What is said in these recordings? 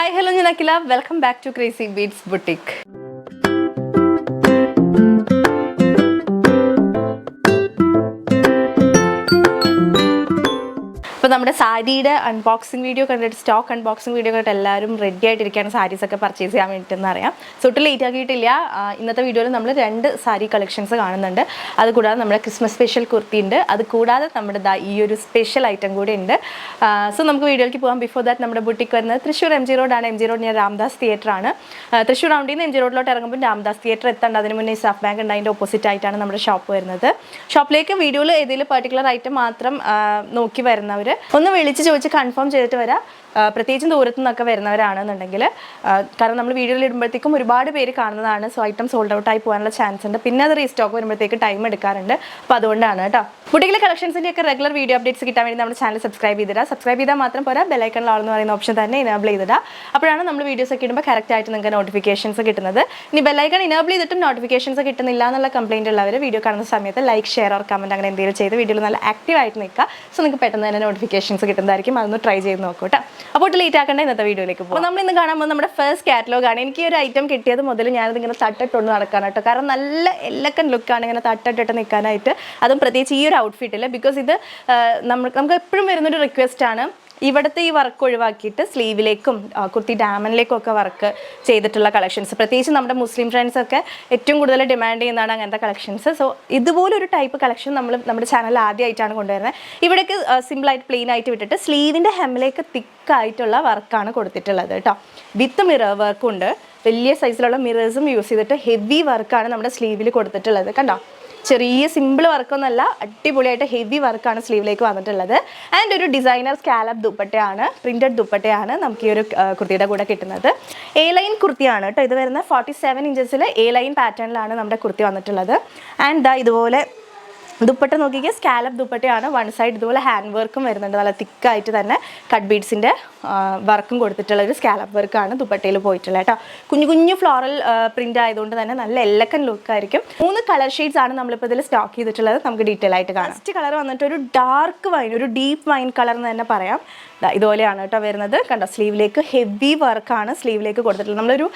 Hi, hello, Janakila. Welcome back to Crazy Beats Boutique. അപ്പോൾ നമ്മുടെ സാരിയുടെ അൺബോക്സിംഗ് വീഡിയോ കണ്ടിട്ട് സ്റ്റോക്ക് അൺബോക്സിംഗ് വീഡിയോ കണ്ടിട്ട് എല്ലാവരും റെഡി ആയിട്ടിരിക്കുകയാണ് സാരീസൊക്കെ പർച്ചേസ് ചെയ്യാൻ വേണ്ടിയിട്ടെന്ന് അറിയാം. സോ ഒട്ടും ലേറ്റ് ആക്കിയിട്ടില്ല. ഇന്നത്തെ വീഡിയോയിൽ നമ്മൾ 2 സാരി കളക്ഷൻസ് കാണുന്നുണ്ട്. അതുകൂടാതെ നമ്മുടെ ക്രിസ്മസ് സ്പെഷ്യൽ കുർത്തി ഉണ്ട്. അതുകൂടാതെ നമ്മുടെ ഈ ഒരു സ്പെഷ്യൽ ഐറ്റം കൂടി ഉണ്ട്. സോ നമുക്ക് വീഡിയോയിലേക്ക് പോകാം. ബിഫോർ ദാറ്റ് നമ്മുടെ ബുട്ടിക്ക് വരുന്നത് തൃശ്ശൂർ MG റോഡാണ്. MG റോഡ് ഞാൻ രാംദാസ് തിയേറ്റർ ആണ്. തൃശ്ശൂർ റൗണ്ടിൽ നിന്ന് MG റോഡിലോട്ട് ഇറങ്ങുമ്പോൾ രാംദാസ് തിയേറ്റർ എത്തേണ്ട. അതിന് മുന്നേ സാഫ് ബാങ്ക് ഉണ്ട്. അതിൻ്റെ ഓപ്പോസിറ്റ് ആയിട്ടാണ് നമ്മുടെ ഷോപ്പ് വരുന്നത്. ഷോപ്പിലേക്ക് വീഡിയോയിൽ ഏതെങ്കിലും പെർട്ടിക്കുലർ ഐറ്റം മാത്രം നോക്കി വരുന്നവർ ഒന്ന് വിളിച്ച് ചോദിച്ച് കൺഫേം ചെയ്തിട്ട് വരാം. പ്രത്യേകിച്ചും ദൂരത്തു നിന്നൊക്കെ വരുന്നവരാണെന്നുണ്ടെങ്കിൽ, കാരണം നമ്മൾ വീഡിയോയിൽ ഇടുമ്പോഴത്തേക്കും ഒരുപാട് പേര് കാണുന്നതാണ്. സോ ഐറ്റം സോൾഡ് ഔട്ട് ആയി പോകാനുള്ള ചാൻസ് ഉണ്ട്. പിന്നെ അത് റീസ്റ്റോക്ക് വരുമ്പോഴത്തേക്ക് ടൈം എടുക്കാറുണ്ട്. അപ്പോൾ അതുകൊണ്ടാണ് കേട്ടോ. ബുട്ടിക്കിലെ കളക്ഷൻസിൻ്റെ ഒക്കെ റെഗുലർ വീഡിയോ അപ്ഡേറ്റ്സ് കിട്ടാൻ വേണ്ടി നമ്മുടെ ചാനൽ സബ്സ്ക്രൈബ് ചെയ്തിടാം. സബ്സ്ക്രൈബ് ചെയ്താൽ മാത്രം പോരാ, ബെല്ലൈക്കണിൽ ആൾ എന്ന് പറയുന്ന ഓപ്ഷൻ തന്നെ ഇനേബിൾ ചെയ്തിടാം. അപ്പോഴാണ് നമ്മൾ വീഡിയോസ് ഒക്കെ ഇടുമ്പോൾ കറക്റ്റ് ആയിട്ട് നിങ്ങൾക്ക് നോട്ടിഫിക്കേഷൻസ് കിട്ടുന്നത്. ഇനി ബെല്ലൈക്കൺ ഇനേബിൾ ചെയ്തിട്ടും നോട്ടിഫിക്കേഷൻസ് കിട്ടുന്നില്ല എന്നുള്ള കംപ്ലയിൻ്റ് ഉള്ളവർ വീഡിയോ കാണുന്ന സമയത്ത് ലൈക്ക്, ഷെയർ ഓർ കമൻറ്റ് അങ്ങനെ എന്തെങ്കിലും ചെയ്ത് വീഡിയോയിൽ നല്ല ആക്റ്റീവ് ആയിട്ട് നിൽക്കുക. സോ നിങ്ങൾക്ക് പെട്ടെന്ന് തന്നെ നോട്ടിഫിക്കേഷൻസ് കിട്ടുന്നതായിരിക്കും. അതൊന്ന് ട്രൈ ചെയ്ത് നോക്കൂ കേട്ടോ. അപ്പോൾ ലേറ്റ് ആക്കേണ്ട ഇന്നത്തെ വീഡിയോയിലേക്ക് പോകും. നമ്മൾ ഇന്ന് കാണുമ്പോൾ നമ്മുടെ ഫസ്റ്റ് കാറ്റലോഗ് ആണ്. എനിക്ക് ഒരു ഐറ്റം കിട്ടിയത് മുതൽ ഞാനത് ഇങ്ങനെ തട്ടിട്ടൊന്ന് നടക്കാൻ കേട്ടോ. കാരണം നല്ല എല്ലക്കൻ ലുക്കാണ് ഇങ്ങനെ തട്ടിട്ടിട്ട് നിൽക്കാനായിട്ട്. അതും പ്രത്യേകിച്ച് ഈ ഒരു ഔട്ട്ഫിറ്റിൽ. ബിക്കോസ് ഇത് നമുക്ക് എപ്പോഴും വരുന്നൊരു റിക്വസ്റ്റ് ആണ്. ഇവിടുത്തെ ഈ വർക്ക് ഒഴിവാക്കിയിട്ട് സ്ലീവിലേക്കും കുർത്തി ഡാമനിലേക്കും ഒക്കെ വർക്ക് ചെയ്തിട്ടുള്ള കളക്ഷൻസ്, പ്രത്യേകിച്ച് നമ്മുടെ മുസ്ലിം ഫ്രണ്ട്സൊക്കെ ഏറ്റവും കൂടുതൽ ഡിമാൻഡ് ചെയ്യുന്നതാണ് അങ്ങനത്തെ കളക്ഷൻസ്. സോ ഇതുപോലൊരു ടൈപ്പ് കളക്ഷൻ നമ്മുടെ ചാനലിൽ ആദ്യമായിട്ടാണ് കൊണ്ടുവരുന്നത്. ഇവിടേക്ക് സിമ്പിളായിട്ട് പ്ലെയിൻ ആയിട്ട് വിട്ടിട്ട് സ്ലീവിൻ്റെ ഹെമ്മിലേക്ക് തിക്കായിട്ടുള്ള വർക്കാണ് കൊടുത്തിട്ടുള്ളത് കേട്ടോ. വിത്ത് മിറർ വർക്കും ഉണ്ട്. വലിയ സൈസിലുള്ള മിറേഴ്സും യൂസ് ചെയ്തിട്ട് ഹെവി വർക്കാണ് നമ്മുടെ സ്ലീവിൽ കൊടുത്തിട്ടുള്ളത്. കണ്ടോ, ചെറിയ സിമ്പിൾ വർക്കൊന്നുമല്ല, അടിപൊളിയായിട്ട് ഹെവി വർക്കാണ് സ്ലീവിലേക്ക് വന്നിട്ടുള്ളത്. ആൻഡ് ഒരു ഡിസൈനർ സ്കാലപ്പ് ദുപ്പട്ടയാണ്, പ്രിൻറ്റഡ് ദുപ്പട്ടയാണ് നമുക്ക് ഈ ഒരു കുർത്തിയുടെ കൂടെ കിട്ടുന്നത്. എ ലൈൻ കുർത്തിയാണ് കേട്ടോ. ഇത് വരുന്ന 47 ഇഞ്ചസിൽ എ ലൈൻ പാറ്റേണിലാണ് നമ്മുടെ കുർത്തി വന്നിട്ടുള്ളത്. ആൻഡ് ഇതുപോലെ ദുപ്പട്ട നോക്കിക്കുക, സ്കാലപ്പ് ദുപ്പട്ടയാണ്. വൺ സൈഡ് ഇതുപോലെ ഹാൻഡ് വർക്കും വരുന്നുണ്ട്. നല്ല തിക്കായിട്ട് തന്നെ കട്ട് ബീഡ്സിൻ്റെ വർക്കും കൊടുത്തിട്ടുള്ള ഒരു സ്കാലപ്പ് വർക്കാണ് ദുപ്പട്ടയിൽ പോയിട്ടുള്ളത് കേട്ടോ. കുഞ്ഞു കുഞ്ഞു ഫ്ലോറൽ പ്രിൻ്റ് ആയതുകൊണ്ട് തന്നെ നല്ല എല്ലക്കൻ ലുക്കായിരിക്കും. 3 കളർ ഷെയ്ഡ്സ് ആണ് നമ്മളിപ്പോൾ ഇതിൽ സ്റ്റോക്ക് ചെയ്തിട്ടുള്ളത്. നമുക്ക് ഡീറ്റെയിൽ ആയിട്ട് കാണാം. ഫസ്റ്റ് കളർ വന്നിട്ട് ഒരു ഡാർക്ക് വൈൻ, ഒരു ഡീപ്പ് വൈൻ കളർ എന്ന് തന്നെ പറയാം. ഇതുപോലെയാണ് കേട്ടോ വരുന്നത്. കണ്ടോ, സ്ലീവിലേക്ക് ഹെവി വർക്കാണ് സ്ലീവിലേക്ക് കൊടുത്തിട്ടുള്ളത്. നമ്മളൊരു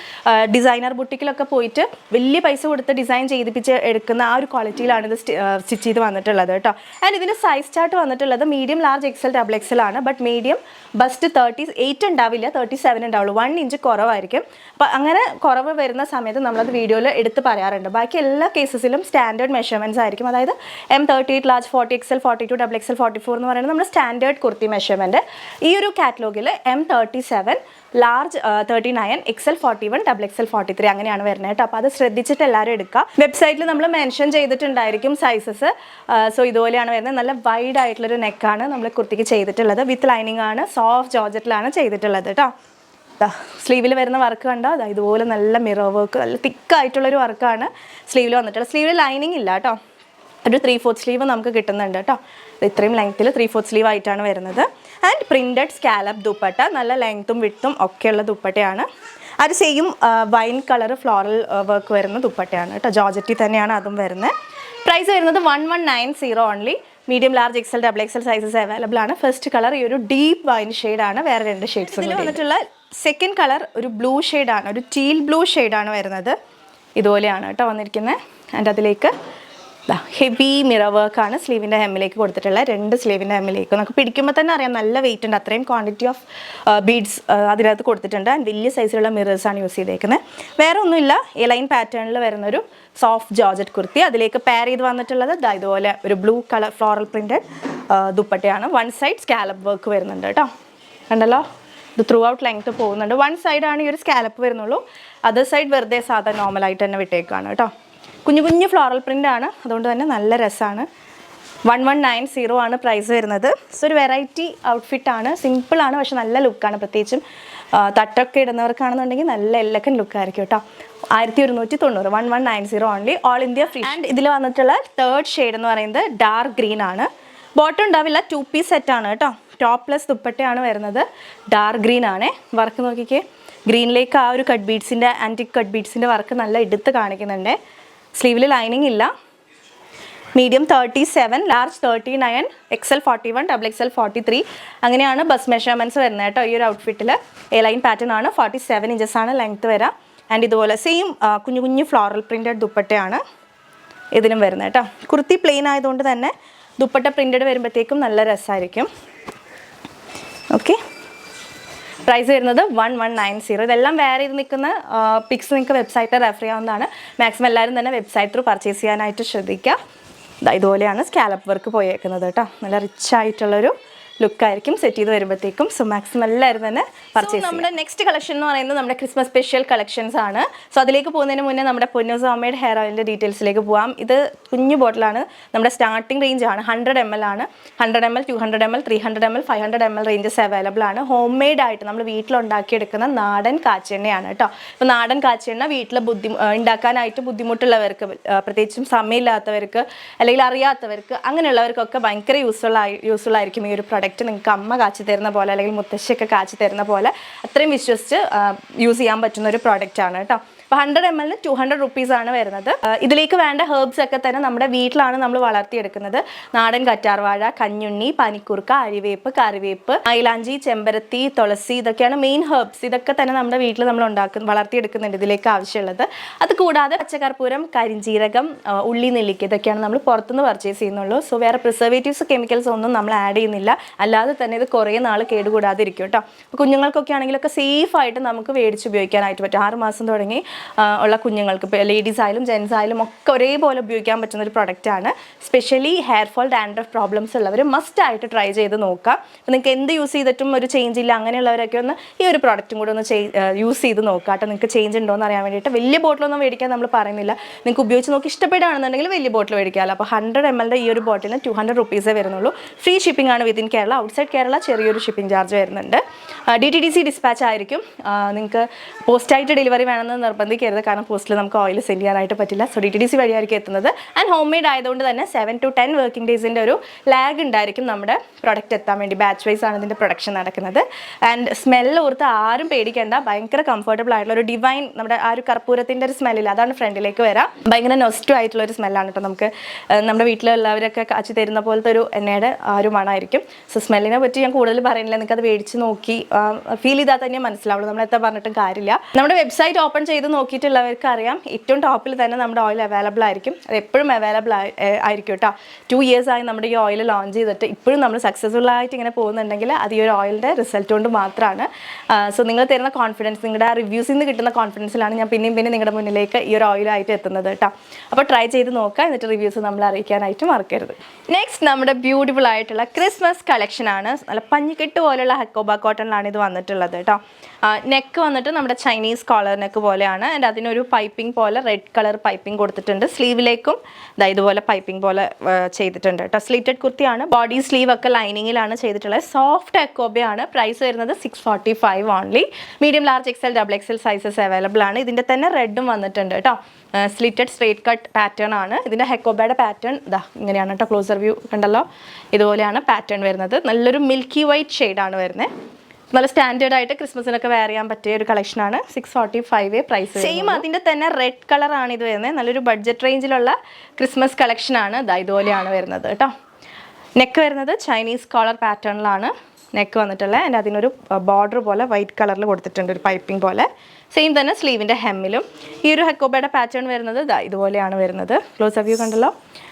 ഡിസൈനർ ബുട്ടിക്കിലൊക്കെ പോയിട്ട് വലിയ പൈസ കൊടുത്ത് ഡിസൈൻ ചെയ്തിപ്പിച്ച് എടുക്കുന്ന ആ ഒരു ക്വാളിറ്റിയിലാണ് ഇത് സ്റ്റിച്ച് ചെയ്ത് വന്നിട്ടുള്ളത് കേട്ടോ. ആൻഡ് ഇതിൻ്റെ സൈസ് ചാർട്ട് വന്നിട്ടുള്ളത് മീഡിയം, ലാർജ്, XL, XXL ആണ്. ബട്ട് മീഡിയം ബസ്റ്റ് 38 ഉണ്ടാവില്ല, 37 ഉണ്ടാവുള്ളൂ. 1 ഇഞ്ച് കുറവായിരിക്കും. അപ്പോൾ അങ്ങനെ കുറവ് വരുന്ന സമയത്ത് നമ്മളത് വീഡിയോയിൽ എടുത്ത് പറയാറുണ്ട്. ബാക്കി എല്ലാ കേസസിലും സ്റ്റാൻഡേർഡ് മെഷർമെൻറ്റ്സ് ആയിരിക്കും. അതായത് M38 ലാർജ്, 40 XL, 42 XXL, 44 എന്ന് പറയുന്നത് നമ്മുടെ സ്റ്റാൻഡേർഡ് കുർത്തി മെഷർമെൻറ്റ്. ഈ ഒരു കാറ്റലോഗിൽ M37 ലാർജ് 39, XL 41, XXL 43 അങ്ങനെയാണ് വരുന്നത് കേട്ടോ. അപ്പോൾ അത് ശ്രദ്ധിച്ചിട്ട് എല്ലാവരും എടുക്കുക. വെബ്സൈറ്റിൽ നമ്മൾ മെൻഷൻ ചെയ്തിട്ടുണ്ടായിരിക്കും സൈസസ്. സോ ഇതുപോലെയാണ് വരുന്നത്. നല്ല വൈഡ് ആയിട്ടുള്ളൊരു നെക്കാണ് നമ്മൾ കുർത്തിക്ക് ചെയ്തിട്ടുള്ളത്. വിത്ത് ലൈനിങ് ആണ്, സോഫ്റ്റ് ജോർജറ്റിലാണ് ചെയ്തിട്ടുള്ളത് കേട്ടോ. സ്ലീവിൽ വരുന്ന വർക്ക് കണ്ടോ, ഇതുപോലെ നല്ല മിറർ വർക്ക്, നല്ല തിക്കായിട്ടുള്ളൊരു വർക്കാണ് സ്ലീവിൽ വന്നിട്ടുള്ളത്. സ്ലീവിൽ ലൈനിങ് ഇല്ല കേട്ടോ. ഒരു 3/4 സ്ലീവ് നമുക്ക് കിട്ടുന്നുണ്ട് കേട്ടോ. ഇത്രയും ലെങ്ത്തിൽ 3/4 സ്ലീവ് ആയിട്ടാണ് വരുന്നത്. ആൻഡ് പ്രിൻറ്റഡ് സ്കാലപ്പ് ദുപ്പട്ട, നല്ല ലെങ്ത്തും വിട്ടും ഒക്കെയുള്ള ദുപ്പട്ടയാണ്. അത് same wine colour floral work വരുന്ന ദുപ്പട്ടയാണ് കേട്ടോ. ജോർജറ്റി തന്നെയാണ് അതും വരുന്നത്. പ്രൈസ് വരുന്നത് 1190 only. Medium, large, XL, XXL sizes available ആണ്. ഫസ്റ്റ് കളർ ഈ ഒരു ഡീപ്പ് വൈൻ ഷെയ്ഡാണ്. വേറെ 2 ഷെയ്ഡ്സ് വന്നിട്ടുള്ള സെക്കൻഡ് കളർ ഒരു ബ്ലൂ ഷെയ്ഡാണ്, ഒരു ടീൽ ബ്ലൂ ഷെയ്ഡാണ് വരുന്നത്. ഇതുപോലെയാണ് കേട്ടോ വന്നിരിക്കുന്നത്. ആൻഡ് അതിലേക്ക് ഹെവി മിറർ വർക്കാണ് സ്ലീവിൻ്റെ ഹെമ്മിലേക്ക് കൊടുത്തിട്ടുള്ള 2 സ്ലീവിൻ്റെ ഹെമ്മിലേക്ക്. നമുക്ക് പിടിക്കുമ്പോൾ തന്നെ അറിയാം നല്ല വെയിറ്റ് ഉണ്ട്. അത്രയും ക്വാണ്ടിറ്റി ഓഫ് ബീഡ്സ് അതിനകത്ത് കൊടുത്തിട്ടുണ്ട്. ആൻഡ് വലിയ സൈസിലുള്ള മിറേഴ്സാണ് യൂസ് ചെയ്തേക്കുന്നത്. വേറെ ഒന്നുമില്ല, എ ലൈൻ പാറ്റേണിൽ വരുന്നൊരു സോഫ്റ്റ് ജോർജറ്റ് കുർത്തി. അതിലേക്ക് പെയർ ചെയ്ത് വന്നിട്ടുള്ളത് ഇതുപോലെ ഒരു ബ്ലൂ കളർ ഫ്ലോറൽ പ്രിൻറ്റഡ് ദുപ്പട്ടയാണ്. വൺ സൈഡ് സ്കാലപ്പ് വർക്ക് വരുന്നുണ്ട് കേട്ടോ. കണ്ടല്ലോ, ഇത് ത്രൂ ഔട്ട് ലെങ്ത്ത് പോകുന്നുണ്ട്. വൺ സൈഡാണ് ഈ ഒരു സ്കാലപ്പ് വരുന്നുള്ളൂ. അതർ സൈഡ് വെറുതെ സാധാ നോർമലായിട്ട് തന്നെ വിട്ടേക്കാണ് കേട്ടോ. കുഞ്ഞു കുഞ്ഞു ഫ്ലോറൽ പ്രിൻ്റ് ആണ്, അതുകൊണ്ട് തന്നെ നല്ല രസമാണ്. 1190 ആണ് പ്രൈസ് വരുന്നത്. സോ ഒരു വെറൈറ്റി ഔട്ട്ഫിറ്റാണ്, സിമ്പിളാണ്, പക്ഷെ നല്ല ലുക്കാണ്. പ്രത്യേകിച്ചും തട്ടൊക്കെ ഇടുന്നവർക്കാണെന്നുണ്ടെങ്കിൽ നല്ല എല്ലക്കൻ ലുക്കായിരിക്കും കേട്ടോ. 1190, 1190 only, all India free. And ഇതിൽ വന്നിട്ടുള്ള 3rd ഷെയ്ഡ് എന്ന് പറയുന്നത് ഡാർക്ക് ഗ്രീൻ ആണ്. ബോട്ടം ഉണ്ടാവില്ല, 2 പീസ് സെറ്റാണ് കേട്ടോ. ടോപ്പ് പ്ലസ് ദുപ്പട്ടയാണ് വരുന്നത്. ഡാർക്ക് ഗ്രീൻ ആണ്. വർക്ക് നോക്കിക്കേ, ഗ്രീനിലേക്ക് ആ ഒരു കട്ട് ബീഡ്സിൻ്റെ, ആൻറ്റിക് കട്ട് ബീഡ്സിൻ്റെ വർക്ക് നല്ല എടുത്ത് കാണിക്കുന്നുണ്ട്. സ്ലീവിൽ ലൈനിങ് ഇല്ല. മീഡിയം 37, ലാർജ് 39, XL 41, XXL 43 അങ്ങനെയാണ് ബസ് മെഷർമെൻറ്റ്സ് വരുന്നത് കേട്ടോ. ഈ ഒരു ഔട്ട്ഫിറ്റിൽ എ ലൈൻ പാറ്റേൺ ആണ്. 47 ഇഞ്ചസ് ആണ് ലെങ്ത് വരാം. ആൻഡ് ഇതുപോലെ സെയിം കുഞ്ഞു കുഞ്ഞു ഫ്ലോറൽ പ്രിൻറ്റഡ് ദുപ്പട്ടയാണ് ഇതിനും വരുന്നത് കേട്ടോ. കുർത്തി പ്ലെയിൻ ആയതുകൊണ്ട് തന്നെ ദുപ്പട്ട പ്രിൻറ്റഡ് വരുമ്പോഴത്തേക്കും നല്ല രസമായിരിക്കും. ഓക്കെ, പ്രൈസ് വരുന്നത് 1190. ഇതെല്ലാം വേറെ ചെയ്ത് നിൽക്കുന്ന പിക്സ് നിങ്ങൾക്ക് വെബ്സൈറ്റിൽ റെഫർ ചെയ്യാവുന്നതാണ്. മാക്സിമം എല്ലാവരും തന്നെ വെബ്സൈറ്റ് ത്രൂ പർച്ചേസ് ചെയ്യാനായിട്ട് ശ്രദ്ധിക്കുക. ഇതുപോലെയാണ് സ്കാലപ്പ് വർക്ക് പോയേക്കുന്നത് കേട്ടോ. നല്ല റിച്ച് ആയിട്ടുള്ളൊരു ലുക്കായിരിക്കും സെറ്റ് ചെയ്ത് വരുമ്പോഴത്തേക്കും. സോ മാക്സിമം എല്ലാവരും തന്നെ പർച്ചേസ്. നമ്മുടെ നെക്സ്റ്റ് കളക്ഷൻ എന്ന് പറയുന്നത് നമ്മുടെ ക്രിസ്മസ് സ്പെഷ്യൽ കളക്ഷൻസ് ആണ്. സോ അതിലേക്ക് പോകുന്നതിന് മുന്നേ നമ്മുടെ പൊന്നൂസ് ഹോംമെയ്ഡ് ഹെയർ ഓയിലിൻ്റെ ഡീറ്റെയിൽസിലേക്ക് പോകാം. ഇത് കുഞ്ഞു ബോട്ടിലാണ്. നമ്മുടെ സ്റ്റാർട്ടിംഗ് റേഞ്ച് ആണ് 100 ml ആണ്. 100 ml, 200 ml, 300 ml, 500 ml ranges available ആണ്. ഹോം മെയ്ഡ് ആയിട്ട് നമ്മൾ വീട്ടിലുണ്ടാക്കിയെടുക്കുന്ന നാടൻ കാച്ചെണ്ണയാണ് കേട്ടോ. അപ്പോൾ നാടൻ കാച്ചെണ്ണ വീട്ടിൽ ഉണ്ടാക്കാനായിട്ട് ബുദ്ധിമുട്ടുള്ളവർക്ക്, പ്രത്യേകിച്ചും സമയമില്ലാത്തവർക്ക് അല്ലെങ്കിൽ അറിയാത്തവർക്ക്, അങ്ങനെയുള്ളവർക്കൊക്കെ ഭയങ്കര യൂസ്ഫുൾ ആയിരിക്കും ഈ ഒരു പ്രൊഡക്റ്റ്. നിങ്ങൾക്ക് അമ്മ കാച്ചി തരുന്ന പോലെ അല്ലെങ്കിൽ മുത്തശ്ശിയൊക്കെ കാച്ചി തരുന്ന പോലെ അത്രയും വിശ്വസിച്ച് യൂസ് ചെയ്യാൻ പറ്റുന്ന ഒരു പ്രോഡക്റ്റ് ആണ് കേട്ടോ. അപ്പോൾ 100 ml 200 rupees ആണ് വരുന്നത്. ഇതിലേക്ക് വേണ്ട ഹെർബ്സ് ഒക്കെ തന്നെ നമ്മുടെ വീട്ടിലാണ് നമ്മൾ വളർത്തിയെടുക്കുന്നത്. നാടൻ കറ്റാർവാഴ, കഞ്ഞുണ്ണി, പനിക്കൂർക്ക, അരിവേപ്പ്, കറിവേപ്പ്, മൈലാഞ്ചി, ചെമ്പരത്തി, തുളസി, ഇതൊക്കെയാണ് മെയിൻ ഹെർബ്സ്. ഇതൊക്കെ തന്നെ നമ്മുടെ വീട്ടിൽ നമ്മൾ വളർത്തിയെടുക്കുന്നുണ്ട് ഇതിലേക്ക് ആവശ്യമുള്ളത്. അത് കൂടാതെ പച്ചക്കർപ്പൂരം, കരിഞ്ജീരകം, ഉള്ളി, നെല്ലിക്ക, ഇതൊക്കെയാണ് നമ്മൾ പുറത്തുനിന്ന് പർച്ചേസ് ചെയ്യുന്നുള്ളൂ. സോ വേറെ പ്രിസർവേറ്റീവ്സ്, കെമിക്കൽസ് ഒന്നും നമ്മൾ ആഡ് ചെയ്യുന്നില്ല. അല്ലാതെ തന്നെ ഇത് കുറേ നാൾ കേടുകൂടാതെ ഇരിക്കും കേട്ടോ. അപ്പോൾ കുഞ്ഞുങ്ങൾക്കൊക്കെ ആണെങ്കിലൊക്കെ സേഫായിട്ട് നമുക്ക് മേടിച്ച് ഉപയോഗിക്കാനായിട്ട് പറ്റും. 6 മാസം തുടങ്ങി ഉള്ള കുഞ്ഞുങ്ങൾക്ക്, ഇപ്പോൾ ലേഡീസ് ആയാലും ജെൻസ് ആയാലും ഒക്കെ ഒരേപോലെ ഉപയോഗിക്കാൻ പറ്റുന്ന ഒരു പ്രൊഡക്റ്റാണ്. Specially hair fall, dandruff problems ഉള്ളവർ മസ്റ്റ് ആയിട്ട് ട്രൈ ചെയ്ത് നോക്കാം. അപ്പോൾ നിങ്ങൾക്ക് എന്ത് യൂസ് ചെയ്തിട്ടും ഒരു ചേഞ്ച് ഇല്ല അങ്ങനെയുള്ളവരൊക്കെ ഒന്ന് ഈ ഒരു പ്രോഡക്റ്റും കൂടെ ഒന്ന് യൂസ് ചെയ്ത് നോക്കാം കേട്ടോ. നിങ്ങൾക്ക് ചേഞ്ച് ഉണ്ടോ എന്ന് അറിയാൻ വേണ്ടിയിട്ട്. വലിയ ബോട്ടിലൊന്നും മേടിക്കാൻ നമ്മൾ പറയുന്നില്ല. നിങ്ങൾക്ക് ഉപയോഗിച്ച് നോക്കി ഇഷ്ടപ്പെടുകയാണെന്നുണ്ടെങ്കിൽ വലിയ ബോട്ടിൽ മേടിക്കാമല്ലോ. അപ്പോൾ 100 ml ഈ ഒരു ബോട്ടിലിന് 200 rupees വരുന്നുള്ളൂ. ഫ്രീ ഷിപ്പിംഗ് ആണ് വിത്തിൻ കേരള. ഔട്ട്സൈഡ് കേരള ചെറിയൊരു ഷിപ്പിംഗ് ചാർജ് വരുന്നുണ്ട്. DTDC ഡിസ്പാച്ച് ആയിരിക്കും. നിങ്ങൾക്ക് പോസ്റ്റായിട്ട് ഡെലിവറി വേണമെന്ന് നിർബന്ധിക്കരുത്. കാരണം പോസ്റ്റിൽ നമുക്ക് ഓയിൽ സെൻഡ് ചെയ്യാനായിട്ട് പറ്റില്ല. സോ DTDC വഴിയായിരിക്കും എത്തുന്നത്. ആൻഡ് ഹോം മെയ്ഡ് ആയതുകൊണ്ട് തന്നെ 7 to 10 വർക്കിംഗ് ഡേയ്സിൻ്റെ ഒരു ലാഗ് ഉണ്ടായിരിക്കും നമ്മുടെ പ്രൊഡക്റ്റ് എത്താൻ വേണ്ടി. ബാച്ച് വൈസ് ആണ് ഇതിൻ്റെ പ്രൊഡക്ഷൻ നടക്കുന്നത്. ആൻഡ് സ്മെല്ല് ഓർത്ത് ആരും പേടിക്കേണ്ട. ഭയങ്കര കംഫർട്ടബിൾ ആയിട്ടുള്ള ഒരു ഡിവൈൻ, നമ്മുടെ ആ ഒരു കർപ്പൂരത്തിൻ്റെ ഒരു സ്മെല്ലില്ല, അതാണ് ഫ്രണ്ടിലേക്ക് വരാം. ഭയങ്കര നൊസ്റ്റു ആയിട്ടുള്ള ഒരു സ്മെല്ലാണ് കേട്ടോ. നമുക്ക് നമ്മുടെ വീട്ടിലുള്ളവരൊക്കെ കാച്ചി തരുന്ന പോലത്തെ ഒരു എണ്ണയുടെ ആ ഒരു മണമായിരിക്കും. സോ സ്മെല്ലിനെ പറ്റി ഞാൻ കൂടുതൽ പറയുന്നില്ല. നിങ്ങൾക്ക് അത് മേടിച്ച് നോക്കി ഫീൽ ചെയ്താൽ തന്നെ മനസ്സിലാവുള്ളൂ. നമ്മൾ എത്ര പറഞ്ഞിട്ടും കാര്യമില്ല. നമ്മുടെ വെബ്സൈറ്റ് ഓപ്പൺ ചെയ്ത് നോക്കിയിട്ടുള്ളവർക്ക് അറിയാം, ഏറ്റവും ടോപ്പിൽ തന്നെ നമ്മുടെ ഓയിൽ അവൈലബിൾ ആയിരിക്കും. അത് എപ്പോഴും അവൈലബിൾ ആയിരിക്കും കേട്ടോ. 2 years ആയി നമ്മുടെ ഈ ഓയിൽ ലോഞ്ച് ചെയ്തിട്ട് ഇപ്പോഴും നമ്മൾ സക്സസ്ഫുൾ ആയിട്ട് ഇങ്ങനെ പോകുന്നുണ്ടെങ്കിൽ അത് ഈ ഒരു ഓയിലിൻ്റെ റിസൾട്ട് കൊണ്ട് മാത്രമാണ്. സോ നിങ്ങൾ തരുന്ന കോൺഫിഡൻസ്, നിങ്ങളുടെ ആ റിവ്യൂസിൽ നിന്ന് കിട്ടുന്ന കോൺഫിഡൻസിലാണ് ഞാൻ പിന്നെയും നിങ്ങളുടെ മുന്നിലേക്ക് ഈ ഒരു ഓയിലായിട്ട് എത്തുന്നത് കേട്ടോ. അപ്പോൾ ട്രൈ ചെയ്ത് നോക്കുക, എന്നിട്ട് റിവ്യൂസ് നമ്മൾ അറിയിക്കാനായിട്ട് മറക്കരുത്. നെക്സ്റ്റ് നമ്മുടെ ബ്യൂട്ടിഫുൾ ആയിട്ടുള്ള ക്രിസ്മസ് കളക്ഷനാണ്. നല്ല പഞ്ഞിക്കെട്ട് പോലുള്ള ഹക്കോബ കോട്ടണിലാണ് ഇത് വന്നിട്ടുള്ളത് കേട്ടോ. നെക്ക് വന്നിട്ട് നമ്മുടെ ചൈനീസ് കോളർ നെക്ക് പോലെയാണ്. ആൻഡ് അതിനൊരു പൈപ്പിംഗ് പോലെ റെഡ് കളർ പൈപ്പിംഗ് കൊടുത്തിട്ടുണ്ട്. സ്ലീവിലേക്കും ഇതുപോലെ പൈപ്പിംഗ് പോലെ ചെയ്തിട്ടുണ്ട് കേട്ടോ. സ്ലിറ്റഡ് കുർത്തിയാണ്. ബോഡി സ്ലീവ് ഒക്കെ ലൈനിങ്ങിലാണ് ചെയ്തിട്ടുള്ളത്. സോഫ്റ്റ് അക്കോബയാണ്. പ്രൈസ് വരുന്നത് 645 only. Medium, large, XL, XXL sizes available ആണ്. ഇതിൻ്റെ തന്നെ റെഡും വന്നിട്ടുണ്ട് കേട്ടോ. സ്ലിറ്റഡ് സ്ട്രേറ്റ് കട്ട് പാറ്റേൺ ആണ്. ഇതിൻ്റെ ഹെക്കോബയുടെ പാറ്റേൺ ഇങ്ങനെയാണ് കേട്ടോ. ക്ലോസർ വ്യൂ കണ്ടല്ലോ, ഇതുപോലെയാണ് പാറ്റേൺ വരുന്നത്. നല്ലൊരു മിൽക്കി വൈറ്റ് ഷെയ്ഡാണ് വരുന്നത്. നല്ല സ്റ്റാൻഡേർഡ് ആയിട്ട് ക്രിസ്മസിനൊക്കെ വെയർ ചെയ്യാൻ പറ്റിയ ഒരു കളക്ഷനാണ്. 645 പ്രൈസ്. സെയിം അതിൻ്റെ തന്നെ റെഡ് കളറാണ് ഇത് വരുന്നത്. നല്ലൊരു ബഡ്ജറ്റ് റേഞ്ചിലുള്ള ക്രിസ്മസ് കളക്ഷനാണ്. ഇതുപോലെയാണ് വരുന്നത് കേട്ടോ. നെക്ക് വരുന്നത് ചൈനീസ് കോളർ പാറ്റേണിലാണ് നെക്ക് വന്നിട്ടുള്ളത്. ആൻഡ് അതിനൊരു ബോർഡർ പോലെ വൈറ്റ് കളറിൽ കൊടുത്തിട്ടുണ്ട്, ഒരു പൈപ്പിംഗ് പോലെ. സെയിം തന്നെ സ്ലീവിൻ്റെ ഹെമ്മിലും ഈ ഒരു ഹെക്കോബയുടെ പാറ്റേൺ വരുന്നത് ഇതുപോലെയാണ് വരുന്നത്. ക്ലോസ് വ്യൂ കണ്ടല്ലോ.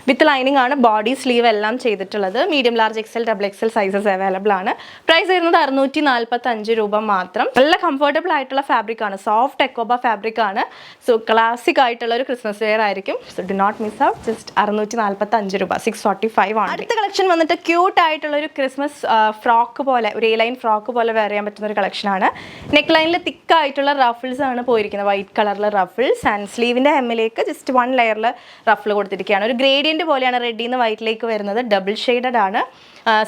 വിത്ത് ലൈനിങ് ആണ് ബോഡി സ്ലീവ് എല്ലാം ചെയ്തിട്ടുള്ളത്. Medium, large, XL, XXL sizes available ആണ്. പ്രൈസ് വരുന്നത് 645 രൂപ മാത്രം. നല്ല കംഫർട്ടബിൾ ആയിട്ടുള്ള ഫാബ്രിക് ആണ്. സോഫ്റ്റ് എക്കോബ ഫാബ്രിക് ആണ്. സോ ക്ലാസിക് ആയിട്ടുള്ള ഒരു ക്രിസ്മസ് വെയർ ആയിരിക്കും. So do not miss out. Just 645 രൂപ, 645 ആണ്. അടുത്ത കളക്ഷൻ വന്നിട്ട് ക്യൂട്ട് ആയിട്ടുള്ള ഒരു ക്രിസ്മസ് ഫ്രോക്ക് പോലെ, ഒരു A ലൈൻ ഫ്രോക്ക് പോലെ വെയർ ചെയ്യാൻ പറ്റുന്ന ഒരു കളക്ഷനാണ്. നെക്ക് ലൈനിൽ തിക്കായിട്ടുള്ള റഫിൾസ് ആണ് പോയിരിക്കുന്നത്. വൈറ്റ് കളറിലെ റഫിൾസ്. ആൻഡ് സ്ലീവിൻ്റെ ഹെമ്മിലേക്ക് ജസ്റ്റ് 1 ലെയറിൽ റഫിൾ കൊടുത്തിരിക്കുകയാണ്. ഒരു ഗ്രേഡിയൻറ്റ് പോലെയാണ് റെഡിൽ നിന്ന് വൈറ്റിലേക്ക് വരുന്നത്. ഡബിൾ ഷെയ്ഡഡ് ആണ്.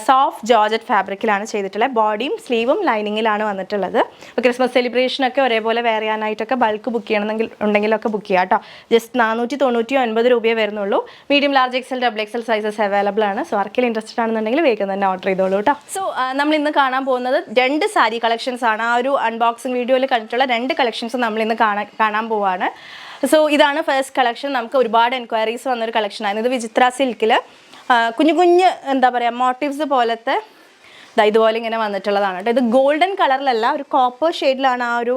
സോഫ്റ്റ് ജോർജറ്റ് ഫാബ്രിക്കിലാണ് ചെയ്തിട്ടുള്ളത്. ബോഡിയും സ്ലീവും ലൈനിങ്ങിലാണ് വന്നിട്ടുള്ളത്. അപ്പോൾ ക്രിസ്മസ് സെലിബ്രേഷനൊക്കെ ഒരേപോലെ വെയർ ചെയ്യാനായിട്ടൊക്കെ ബൾക്ക് ബുക്ക് ഉണ്ടെങ്കിലൊക്കെ ബുക്ക് ചെയ്യാം കേട്ടോ. ജസ്റ്റ് 499 രൂപയെ വരുന്നുള്ളൂ. Medium, large, XL, double XL sizes available ആണ്. സോ ആർക്കെങ്കിലും ഇൻട്രസ്റ്റഡ് ആണെന്നുണ്ടെങ്കിൽ വേഗം തന്നെ ഓർഡർ ചെയ്തോളൂ കേട്ടോ. സോ നമ്മൾ ഇന്ന് കാണാൻ പോകുന്നത് 2 സാരി കളക്ഷൻസ് ആണ്. ആ ഒരു അൺബോക്സിംഗ് വീഡിയോയിൽ കണ്ടിട്ടുള്ള 2 കളക്ഷൻസ് നമ്മൾ ഇന്ന് കാണാൻ പോവാണ്. സോ ഇതാണ് ഫസ്റ്റ് കളക്ഷൻ. നമുക്ക് ഒരുപാട് എൻക്വയറീസ് വന്നൊരു കളക്ഷനാണ് ഇത്. വിചിത്ര സിൽക്കിൽ കുഞ്ഞു കുഞ്ഞ് എന്താ പറയുക മോട്ടീവ്സ് പോലത്തെ ഇതുപോലെ ഇങ്ങനെ വന്നിട്ടുള്ളതാണ് കേട്ടോ. ഇത് ഗോൾഡൻ കളറിലല്ല, ഒരു കോപ്പർ ഷെയ്ഡിലാണ് ആ ഒരു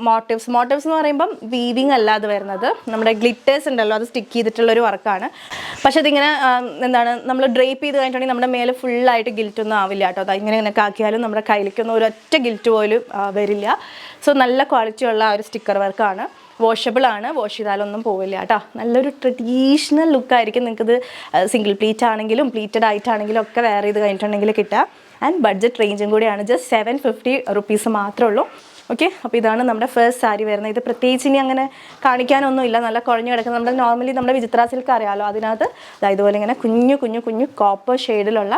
മോട്ടീവ്സ് എന്ന് പറയുമ്പം വീവിങ് അല്ല അത് വരുന്നത്. നമ്മുടെ ഗ്ലിറ്റേഴ്സ് ഉണ്ടല്ലോ, അത് സ്റ്റിക്ക് ചെയ്തിട്ടുള്ളൊരു വർക്കാണ്. പക്ഷെ അതിങ്ങനെ എന്താണ് നമ്മൾ ഡ്രേപ്പ് ചെയ്ത് കഴിഞ്ഞിട്ടുണ്ടെങ്കിൽ നമ്മുടെ മേലെ ഫുള്ളായിട്ട് ഗിൽറ്റൊന്നും ആവില്ല കേട്ടോ. അത് ഇങ്ങനെയൊക്കെ ആക്കിയാലും നമ്മുടെ കയ്യിലേക്കൊന്നും ഒരൊറ്റ ഗിൽറ്റ് പോലും വരില്ല. സോ നല്ല ക്വാളിറ്റി ഉള്ള ഒരു സ്റ്റിക്കർ വർക്കാണ്. വാഷബിൾ ആണ്, വാഷ് ചെയ്താലൊന്നും പോവില്ല കേട്ടോ. നല്ലൊരു ട്രഡീഷണൽ ലുക്കായിരിക്കും നിങ്ങൾക്കിത് സിംഗിൾ പ്ലീറ്റ് ആണെങ്കിലും പ്ലീറ്റഡ് ആയിട്ടാണെങ്കിലും ഒക്കെ വെയർ ചെയ്ത് കഴിഞ്ഞിട്ടുണ്ടെങ്കിൽ കിട്ടുക. ആൻഡ് ബഡ്ജറ്റ് റേഞ്ചും കൂടിയാണ്. ജസ്റ്റ് 750 റുപ്പീസ് മാത്രമേ ഉള്ളൂ. ഓക്കെ, അപ്പോൾ ഇതാണ് നമ്മുടെ ഫസ്റ്റ് സാരി വരുന്നത്. ഇത് പ്രത്യേകിച്ച് ഇനി അങ്ങനെ കാണിക്കാനൊന്നുമില്ല, നല്ല കുഴഞ്ഞു കിടക്കുന്നത്. നമ്മുടെ നോർമലി നമ്മുടെ വിചിത്ര സിൽക്ക് അറിയാമല്ലോ, അതിനകത്ത് ഇതുപോലെ ഇങ്ങനെ കുഞ്ഞു കോപ്പർ ഷെയ്ഡിലുള്ള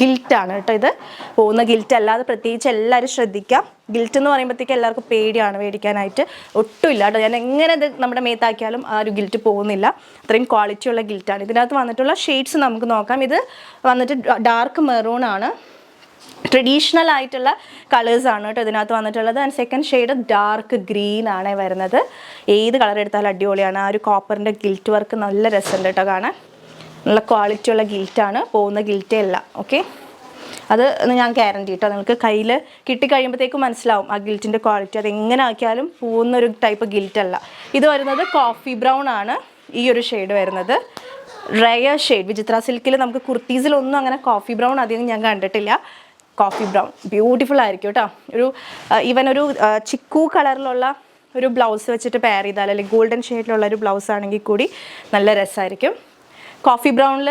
ഗിൽറ്റാണ് കേട്ടോ. ഇത് പോകുന്ന ഗിൽറ്റ് അല്ലാതെ പ്രത്യേകിച്ച് എല്ലാവരും ശ്രദ്ധിക്കാം. ഗിൽറ്റ് എന്ന് പറയുമ്പോഴത്തേക്ക് എല്ലാവർക്കും പേടിയാണ് മേടിക്കാനായിട്ട്. ഒട്ടുമില്ല കേട്ടോ. ഞാൻ എങ്ങനെ ഇത് നമ്മുടെ മേത്താക്കിയാലും ആ ഒരു ഗിൽറ്റ് പോകുന്നില്ല. അത്രയും ക്വാളിറ്റിയുള്ള ഗിൽറ്റാണ്. ഇതിനകത്ത് വന്നിട്ടുള്ള ഷെയ്ഡ്സ് നമുക്ക് നോക്കാം. ഇത് വന്നിട്ട് ഡാർക്ക് മെറൂൺ ആണ്. ട്രഡീഷണൽ ആയിട്ടുള്ള കളേഴ്സാണ് കേട്ടോ ഇതിനകത്ത് വന്നിട്ടുള്ളത്. And second shade dark green ആണ് വരുന്നത്. ഏത് കളർ എടുത്താലും അടിപൊളിയാണ്. ആ ഒരു കോപ്പറിൻ്റെ ഗിൽറ്റ് വർക്ക് നല്ല രസമുണ്ട് കേട്ടോ കാണാൻ. നല്ല ക്വാളിറ്റിയുള്ള ഗിൽറ്റാണ്, പോകുന്ന ഗിൽറ്റേ അല്ല. ഓക്കെ, അത് ഞാൻ ഗ്യാരണ്ടി കേട്ടോ. നിങ്ങൾക്ക് കയ്യിൽ കിട്ടിക്കഴിയുമ്പോഴത്തേക്കും മനസ്സിലാവും ആ ഗിൽറ്റിൻ്റെ ക്വാളിറ്റി. അത് എങ്ങനെ ആക്കിയാലും പോകുന്നൊരു ടൈപ്പ് ഗിൽറ്റ് അല്ല. ഇത് വരുന്നത് കോഫി ബ്രൗൺ ആണ് ഈ ഒരു ഷെയ്ഡ് വരുന്നത്. Rare shade. വിചിത്ര സിൽക്കിൽ നമുക്ക് കുർത്തീസിലൊന്നും അങ്ങനെ കോഫി ബ്രൗൺ അധികം ഞാൻ കണ്ടിട്ടില്ല. കോഫി ബ്രൗൺ ബ്യൂട്ടിഫുൾ ആയിരിക്കും കേട്ടോ. ഒരു ഈവൻ ഒരു ചിക്കു കളറിലുള്ള ഒരു ബ്ലൗസ് വെച്ചിട്ട് പെയർ ചെയ്താൽ, അല്ലെങ്കിൽ ഗോൾഡൻ ഷെയ്ഡിലുള്ള ഒരു ബ്ലൗസ് ആണെങ്കിൽ കൂടി നല്ല രസമായിരിക്കും. കോഫി ബ്രൗണിൽ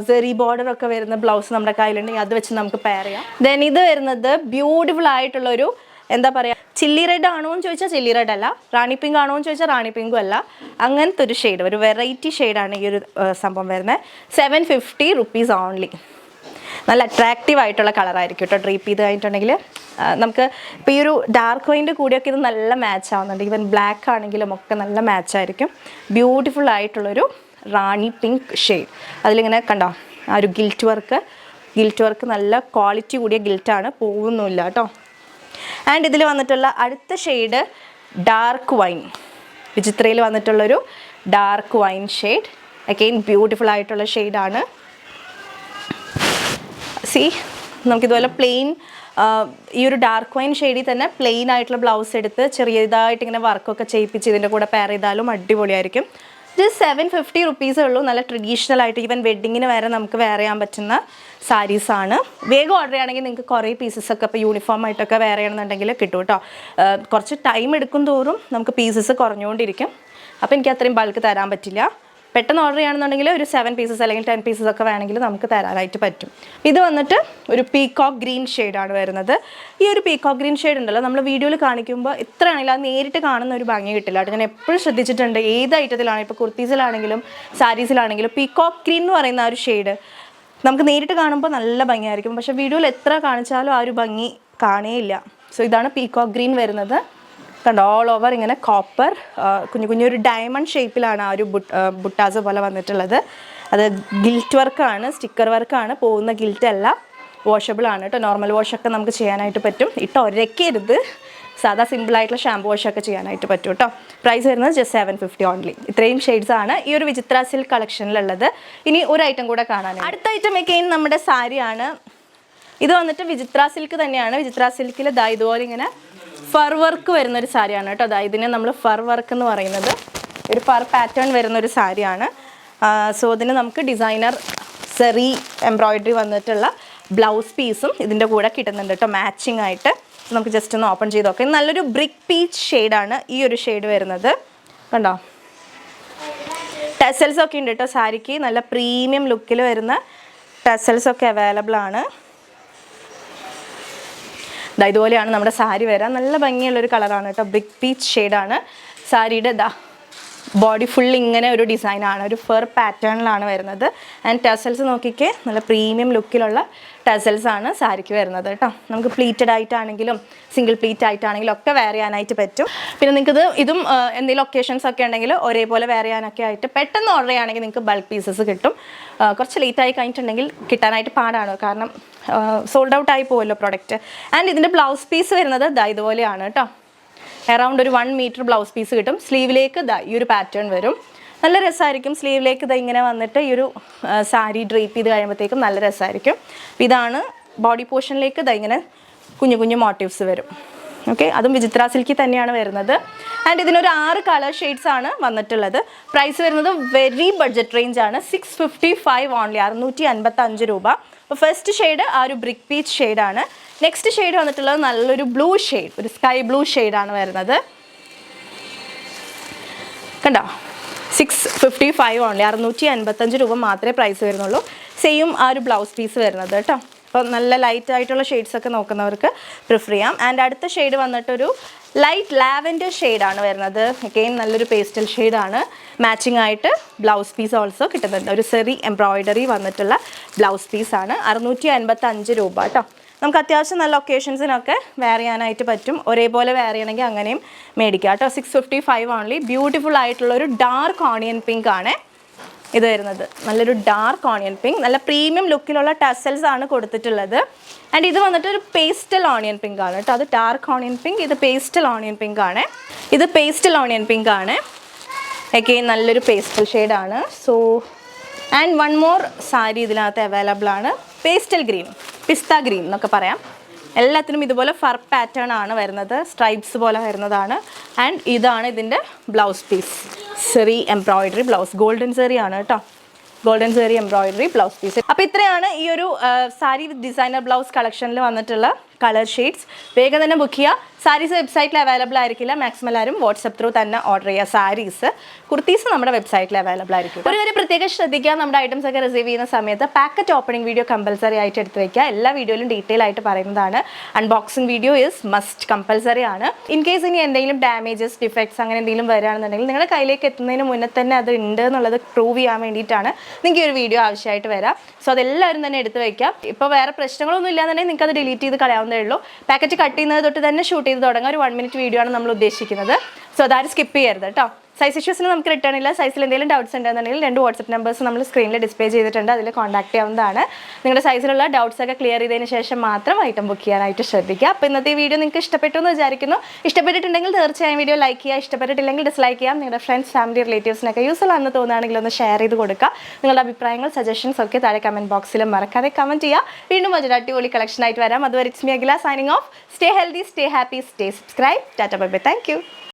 സെറി ബോർഡർ ഒക്കെ വരുന്ന ബ്ലൗസ് നമ്മുടെ കയ്യിലുണ്ടെങ്കിൽ അത് വെച്ച് നമുക്ക് പെയർ ചെയ്യാം. ദെൻ ഇത് വരുന്നത് ബ്യൂട്ടിഫുൾ ആയിട്ടുള്ളൊരു എന്താ പറയുക, ചില്ലി റെഡ് ആണോ എന്ന് ചോദിച്ചാൽ ചില്ലി റെഡ് അല്ല, റാണി പിങ്ക് ആണോ എന്ന് ചോദിച്ചാൽ റാണി പിങ്കും അല്ല. അങ്ങനത്തെ ഒരു ഷെയ്ഡ്, ഒരു വെറൈറ്റി ഷെയ്ഡാണ് ഈ ഒരു സംഭവം വരുന്നത്. 750 റുപ്പീസ് ഓൺലി. നല്ല അട്രാക്റ്റീവ് ആയിട്ടുള്ള കളറായിരിക്കും കേട്ടോ. ഡ്രീപ്പ് ചെയ്ത് കഴിഞ്ഞിട്ടുണ്ടെങ്കിൽ നമുക്ക് ഇപ്പോൾ ഈ ഒരു ഡാർക്ക് വൈൻ്റെ കൂടിയൊക്കെ ഇത് നല്ല മാച്ച് ആവുന്നുണ്ട്. ഈവൻ ബ്ലാക്ക് ആണെങ്കിലും ഒക്കെ നല്ല മാച്ചായിരിക്കും. ബ്യൂട്ടിഫുൾ ആയിട്ടുള്ളൊരു റാണി പിങ്ക് ഷെയ്ഡ്. അതിലിങ്ങനെ കണ്ടോ ആ ഒരു ഗിൽറ്റ് വർക്ക് നല്ല ക്വാളിറ്റി കൂടിയ ഗിൽറ്റാണ്, പോകുന്നില്ല കേട്ടോ. ആൻഡ് ഇതിൽ വന്നിട്ടുള്ള അടുത്ത ഷെയ്ഡ് ഡാർക്ക് വൈൻ. വിചിത്രയിൽ വന്നിട്ടുള്ളൊരു dark wine shade. Again beautiful ആയിട്ടുള്ള ഷെയ്ഡാണ്. നമുക്കിതുപോലെ പ്ലെയിൻ ഈ ഒരു ഡാർക്ക് വൈൻ ഷെയ്ഡിൽ തന്നെ പ്ലെയിൻ ആയിട്ടുള്ള ബ്ലൗസ് എടുത്ത് ചെറിയതായിട്ട് ഇങ്ങനെ വർക്കൊക്കെ ചെയ്യിപ്പിച്ച് ഇതിൻ്റെ കൂടെ പെയർ ചെയ്താലും അടിപൊളിയായിരിക്കും. ജസ്റ്റ് 750 റുപ്പീസേ ഉള്ളൂ. നല്ല ട്രഡീഷണൽ ആയിട്ട് ഈവൻ വെഡ്ഡിങ്ങിന് വരെ നമുക്ക് വെയർ ചെയ്യാൻ പറ്റുന്ന സാരീസാണ്. വേഗം ഓർഡർ ചെയ്യുകയാണെങ്കിൽ നിങ്ങൾക്ക് കുറേ പീസസൊക്കെ ഇപ്പോൾ യൂണിഫോം ആയിട്ടൊക്കെ വെയർ ചെയ്യണമെന്നുണ്ടെങ്കിൽ കിട്ടും കേട്ടോ. കുറച്ച് ടൈം എടുക്കും തോറും നമുക്ക് പീസസ് കുറഞ്ഞുകൊണ്ടിരിക്കും. അപ്പോൾ എനിക്ക് അത്രയും ബൾക്ക് തരാൻ പറ്റില്ല. പെട്ടെന്ന് ഓർഡർ ചെയ്യുകയാണെന്നുണ്ടെങ്കിൽ ഒരു 7 പീസസ് അല്ലെങ്കിൽ 10 പീസസ് ഒക്കെ വേണമെങ്കിൽ നമുക്ക് തരാനായിട്ട് പറ്റും. ഇത് വന്നിട്ട് ഒരു പീകോക്ക് ഗ്രീൻ ഷെയ്ഡാണ് വരുന്നത്. ഈ ഒരു പീകോക്ക് ഗ്രീൻ ഷെയ്ഡ് ഉണ്ടല്ലോ, നമ്മൾ വീഡിയോയിൽ കാണിക്കുമ്പോൾ എത്രയാണെങ്കിലും അത് നേരിട്ട് കാണുന്ന ഒരു ഭംഗി കിട്ടില്ല കേട്ടോ. ഞാൻ എപ്പോഴും ശ്രദ്ധിച്ചിട്ടുണ്ട്, ഏത് ഐറ്റത്തിലാണ്, ഇപ്പോൾ കുർത്തീസിലാണെങ്കിലും സാരീസിലാണെങ്കിലും പീകോക്ക് ഗ്രീൻ എന്ന് പറയുന്ന ആ ഒരു ഷെയ്ഡ് നമുക്ക് നേരിട്ട് കാണുമ്പോൾ നല്ല ഭംഗിയായിരിക്കും. പക്ഷേ വീഡിയോയിൽ എത്ര കാണിച്ചാലും ആ ഒരു ഭംഗി കാണേയില്ല. സോ ഇതാണ് പീകോക്ക് ഗ്രീൻ വരുന്നത്. കണ്ടോ, ഓൾ ഓവർ ഇങ്ങനെ കോപ്പർ കുഞ്ഞൊരു ഡയമണ്ട് ഷേപ്പിലാണ് ആ ഒരു ബുട്ടാസ് പോലെ വന്നിട്ടുള്ളത്. അത് ഗിൽറ്റ് വർക്കാണ്, സ്റ്റിക്കർ വർക്കാണ്, പോകുന്ന ഗിൽറ്റ് അല്ല. വാഷബിൾ ആണ് കേട്ടോ. നോർമൽ വാഷൊക്കെ നമുക്ക് ചെയ്യാനായിട്ട് പറ്റും. ഒരക്കരുത്, സാധാ സിമ്പിളായിട്ടുള്ള ഷാമ്പു വാഷൊക്കെ ചെയ്യാനായിട്ട് പറ്റും കേട്ടോ. പ്രൈസ് വരുന്നത് ജസ്റ്റ് 750 ഓൺലി. ഇത്രയും ഷെയ്ഡ്സ് ആണ് ഈ ഒരു വിചിത്ര സിൽക്ക് കളക്ഷനിലുള്ളത്. ഇനി ഒരു ഐറ്റം കൂടെ കാണാൻ. അടുത്ത ഐറ്റം ഒക്കെ നമ്മുടെ സാരിയാണ്. ഇത് വന്നിട്ട് വിചിത്ര സിൽക്ക് തന്നെയാണ്. വിചിത്ര സിൽക്കിൽ ഇതുപോലെ ഇങ്ങനെ ഫർ വർക്ക് വരുന്നൊരു സാരിയാണ് കേട്ടോ. ഇതിനെ നമ്മൾ ഫർ വർക്ക് എന്ന് പറയുന്നത്. ഒരു ഫർ പാറ്റേൺ വരുന്നൊരു സാരിയാണ്. സോ ഇതിന് നമുക്ക് ഡിസൈനർ സെറി എംബ്രോയിഡറി വന്നിട്ടുള്ള ബ്ലൗസ് പീസും ഇതിൻ്റെ കൂടെ കിട്ടുന്നുണ്ട് കേട്ടോ, മാച്ചിങ് ആയിട്ട്. നമുക്ക് ജസ്റ്റ് ഒന്ന് ഓപ്പൺ ചെയ്ത് നോക്കാം. നല്ലൊരു ബ്രിക്ക് പീച്ച് ഷെയ്ഡാണ് ഈ ഒരു ഷെയ്ഡ് വരുന്നത്. കണ്ടോ, ടെസൽസ് ഒക്കെ ഉണ്ട് കേട്ടോ സാരിക്ക്. നല്ല പ്രീമിയം ലുക്കിൽ വരുന്ന ടെസൽസ് ഒക്കെ അവൈലബിൾ ആണ്. ഇതുപോലെയാണ് നമ്മുടെ സാരി വരാൻ. നല്ല ഭംഗിയുള്ളൊരു കളറാണ് കേട്ടോ. ബ്രിക്ക് പീച്ച് ഷെയ്ഡാണ് സാരിയുടെ. ബോഡി ഫുൾ ഇങ്ങനെ ഒരു ഡിസൈനാണ്, ഒരു ഫെർ പാറ്റേണിലാണ് വരുന്നത്. ആൻഡ് ടസൽസ് നോക്കിക്കേ, നല്ല പ്രീമിയം ലുക്കിലുള്ള ടസൽസ് ആണ് സാരിക്ക് വരുന്നത് കേട്ടോ. നമുക്ക് പ്ലീറ്റഡ് ആയിട്ടാണെങ്കിലും സിംഗിൾ പ്ലീറ്റ് ആയിട്ടാണെങ്കിലും ഒക്കെ വെയർ ചെയ്യാനായിട്ട് പറ്റും. പിന്നെ നിങ്ങൾക്ക് ഇതും എന്തെങ്കിലും ഒക്കേഷൻസ് ഒക്കെ ഉണ്ടെങ്കിൽ ഒരേപോലെ വെയർ ചെയ്യാനൊക്കെ ആയിട്ട് പെട്ടെന്ന് ഓർഡർ ചെയ്യുകയാണെങ്കിൽ നിങ്ങൾക്ക് ബൾക്ക് പീസസ് കിട്ടും. കുറച്ച് ലേറ്റ് ആയി കഴിഞ്ഞിട്ടുണ്ടെങ്കിൽ കിട്ടാനായിട്ട് പാടാണ്, കാരണം സോൾഡ് ഔട്ട് ആയി പോകുമല്ലോ പ്രൊഡക്റ്റ്. ആൻഡ് ഇതിൻ്റെ ബ്ലൗസ് പീസ് വരുന്നത് ഇതുപോലെയാണ് കേട്ടോ. അറൗണ്ട് ഒരു 1 മീറ്റർ ബ്ലൗസ് പീസ് കിട്ടും. സ്ലീവിലേക്ക് ഈ ഒരു പാറ്റേൺ വരും. നല്ല രസമായിരിക്കും. സ്ലീവിലേക്ക് ഇങ്ങനെ വന്നിട്ട് ഈ ഒരു സാരി ഡ്രേപ്പ് ചെയ്ത് കഴിയുമ്പോഴത്തേക്കും നല്ല രസമായിരിക്കും. ഇതാണ് ബോഡി പോർഷനിലേക്ക് ഇങ്ങനെ കുഞ്ഞു കുഞ്ഞു മോട്ടീവ്സ് വരും. ഓക്കെ, അതും വിചിത്ര സിൽക്കിൽ തന്നെയാണ് വരുന്നത്. ആൻഡ് ഇതിനൊരു 6 കളർ ഷെയ്ഡ്സ് ആണ് വന്നിട്ടുള്ളത്. പ്രൈസ് വരുന്നത് വെരി ബഡ്ജറ്റ് റേഞ്ച് ആണ്. 655 ഓൺലി, 655 രൂപ. അപ്പോൾ ഫസ്റ്റ് ഷെയ്ഡ് ആ ഒരു ബ്രിക്ക് പീച്ച് ഷെയ്ഡാണ്. നെക്സ്റ്റ് ഷെയ്ഡ് വന്നിട്ടുള്ളത് നല്ലൊരു ബ്ലൂ ഷെയ്ഡ്, ഒരു സ്കൈ ബ്ലൂ ഷെയ്ഡാണ് വരുന്നത്. കണ്ടോ, 655 ഓൺലി, 655 രൂപ മാത്രമേ പ്രൈസ് വരുന്നുള്ളൂ. സെയിം ആ ഒരു ബ്ലൗസ് പീസ് വരുന്നത് കേട്ടോ. അപ്പോൾ നല്ല ലൈറ്റ് ആയിട്ടുള്ള ഷെയ്ഡ്സ് ഒക്കെ നോക്കുന്നവർക്ക് പ്രിഫർ ചെയ്യാം. ആൻഡ് അടുത്ത ഷെയ്ഡ് വന്നിട്ടൊരു ലൈറ്റ് ലാവൻഡർ ഷെയ്ഡാണ് വരുന്നത്. അഗെയിൻ നല്ലൊരു പേസ്റ്റൽ ഷെയ്ഡാണ്. മാച്ചിങ് ആയിട്ട് ബ്ലൗസ് പീസ് ഓൾസോ കിട്ടുന്നുണ്ട്. ഒരു സെറി എംബ്രോയിഡറി വന്നിട്ടുള്ള ബ്ലൗസ് പീസാണ്. 655 രൂപ കേട്ടോ. നമുക്ക് അത്യാവശ്യം നല്ല ഒക്കേഷൻസിനൊക്കെ വെയർ ചെയ്യാനായിട്ട് പറ്റും. ഒരേപോലെ വെയർ ചെയ്യണമെങ്കിൽ അങ്ങനെയും മേടിക്കാം കേട്ടോ. 655 ഓൺലി. ബ്യൂട്ടിഫുൾ ആയിട്ടുള്ളൊരു ഡാർക്ക് ഓണിയൻ പിങ്ക് ആണ് ഇത് വരുന്നത്. നല്ലൊരു ഡാർക്ക് ഓണിയൻ പിങ്ക്, നല്ല പ്രീമിയം ലുക്കിലുള്ള ടസൽസ് ആണ് കൊടുത്തിട്ടുള്ളത്. ആൻഡ് ഇത് വന്നിട്ട് ഒരു പേസ്റ്റൽ ഓണിയൻ പിങ്ക് ആണ് കേട്ടോ. അത് ഡാർക്ക് ഓണിയൻ പിങ്ക്, ഇത് പേസ്റ്റൽ ഓണിയൻ പിങ്ക് ആണ്. ഇത് പേസ്റ്റൽ ഓണിയൻ പിങ്ക് ആണ്. അഗെയിൻ നല്ലൊരു പേസ്റ്റൽ ഷെയ്ഡാണ്. So and one more sari ഇതിനകത്ത് അവൈലബിൾ ആണ്. പേസ്റ്റൽ ഗ്രീൻ, പിസ്ത ഗ്രീൻ എന്നൊക്കെ പറയാം. എല്ലാത്തിനും ഇതുപോലെ ഫർ പാറ്റേൺ ആണ് വരുന്നത്, സ്ട്രൈപ്സ് പോലെ വരുന്നതാണ്. ആൻഡ് ഇതാണ് ഇതിൻ്റെ blouse piece, zari embroidery blouse, golden zari ആണ് കേട്ടോ. Golden zari embroidery blouse piece. അപ്പോൾ ഇത്രയാണ് ഈ ഒരു സാരി വിത്ത് ഡിസൈനർ ബ്ലൗസ് കളക്ഷനിൽ വന്നിട്ടുള്ള കളർ ഷെയ്ഡ്സ്. വേഗം തന്നെ ബുക്ക് ചെയ്യുക. സാരീസ് വെബ്സൈറ്റിൽ അവൈലബിൾ ആയിരിക്കില്ല. മാക്സിമം എല്ലാവരും വാട്സപ്പ് ത്രൂ തന്നെ ഓർഡർ ചെയ്യുക. സാരീസ്, കുർത്തീസ് നമ്മുടെ വെബ്സൈറ്റിൽ അവൈലബിൾ ആയിരിക്കും. ഒരു കാര്യം പ്രത്യേകം ശ്രദ്ധിക്കുക, നമ്മുടെ ഐറ്റംസ് ഒക്കെ റിസീവ് ചെയ്യുന്ന സമയത്ത് പാക്കറ്റ് ഓപ്പണിംഗ് വീഡിയോ കമ്പൽസറി ആയിട്ട് എടുത്ത് വയ്ക്കുക. എല്ലാ വീഡിയോയിലും ഡീറ്റെയിൽ ആയിട്ട് പറയുന്നതാണ്. Unboxing video is must, compulsory ആണ്. ഇൻ കേസ് ഇനി എന്തെങ്കിലും ഡാമേജസ്, ഡിഫക്ട്സ് അങ്ങനെ എന്തെങ്കിലും വരികയാണെന്നുണ്ടെങ്കിൽ നിങ്ങളുടെ കയ്യിലേക്ക് എത്തുന്നതിന് മുന്നേ തന്നെ അത് ഉണ്ട് എന്നുള്ളത് പ്രൂവ് ചെയ്യാൻ വേണ്ടിയിട്ടാണ് നിങ്ങൾക്ക് ഒരു വീഡിയോ ആവശ്യമായിട്ട് വരാം. സോ അതെല്ലാവരും തന്നെ എടുത്ത് വയ്ക്കാം. ഇപ്പോൾ വേറെ പ്രശ്നങ്ങളൊന്നും ഇല്ലാന്നുണ്ടെങ്കിൽ നിങ്ങൾക്ക് അത് ഡിലീറ്റ് ചെയ്ത് കളയാവുന്നതേ ഉള്ളൂ. പാക്കറ്റ് കട്ട് ചെയ്യുന്നത് തൊട്ട് തന്നെ ഷൂട്ട് ചെയ്ത് തുടങ്ങാം. ഒരു 1 മിനിറ്റ് വീഡിയോ ആണ് നമ്മൾ ഉദ്ദേശിക്കുന്നത്. സോ അതാരും സ്കിപ്പ് ചെയ്യരുത് കേട്ടോ. സൈസ് ഇഷ്യൂസിന് നമുക്ക് റിട്ടേൺ ഇല്ല. സൈസിൽ എന്തെങ്കിലും ഡൗട്ട്സ് ഉണ്ടെന്നുണ്ടെങ്കിൽ 2 വാട്സപ്പ് നമ്പേഴ്സ് നമ്മൾ സ്ക്രീനിൽ ഡിസ്പ്ലേ ചെയ്തിട്ടുണ്ട്. അതിൽ കോൺടാക്ട് ചെയ്യാവുന്നതാണ്. നിങ്ങളുടെ സൈസിലുള്ള ഡൗട്ട്സ് ഒക്കെ ക്ലിയർ ചെയ്തതിന് ശേഷം മാത്രം ഐറ്റം ബുക്ക് ചെയ്യാനായിട്ട് ശ്രദ്ധിക്കുക. അപ്പോൾ ഇന്നത്തെ വീഡിയോ നിങ്ങൾക്ക് ഇഷ്ടപ്പെട്ടു എന്ന് വിചാരിക്കുന്നു. ഇഷ്ടപ്പെട്ടിട്ടുണ്ടെങ്കിൽ തീർച്ചയായും വീഡിയോ ലൈക്ക് ചെയ്യുക. ഇഷ്ടപ്പെട്ടിട്ടില്ലെങ്കിൽ ഡിസ്ലൈക്ക് ചെയ്യാം. നിങ്ങളുടെ ഫ്രണ്ട്സ്, ഫാമിലി, റിലേറ്റീവ്സിനൊക്കെ യൂസ്ഫുൾ ആണെന്ന് തോന്നുകയാണെങ്കിൽ ഒന്ന് ഷെയർ ചെയ്ത് കൊടുക്കുക. നിങ്ങളുടെ അഭിപ്രായങ്ങൾ, സജഷൻസ് ഒക്കെ താഴെ കമൻറ്റ് ബോക്സിൽ മറക്കാതെ കമൻറ്റ് ചെയ്യുക. വീണ്ടും ഒരു അടിപൊളി കളക്ഷൻ ആയിട്ട് വരാം. അതുവരെ it's me Akhila signing off. Stay healthy, stay happy, stay subscribe. Tata bye bye. Thank you.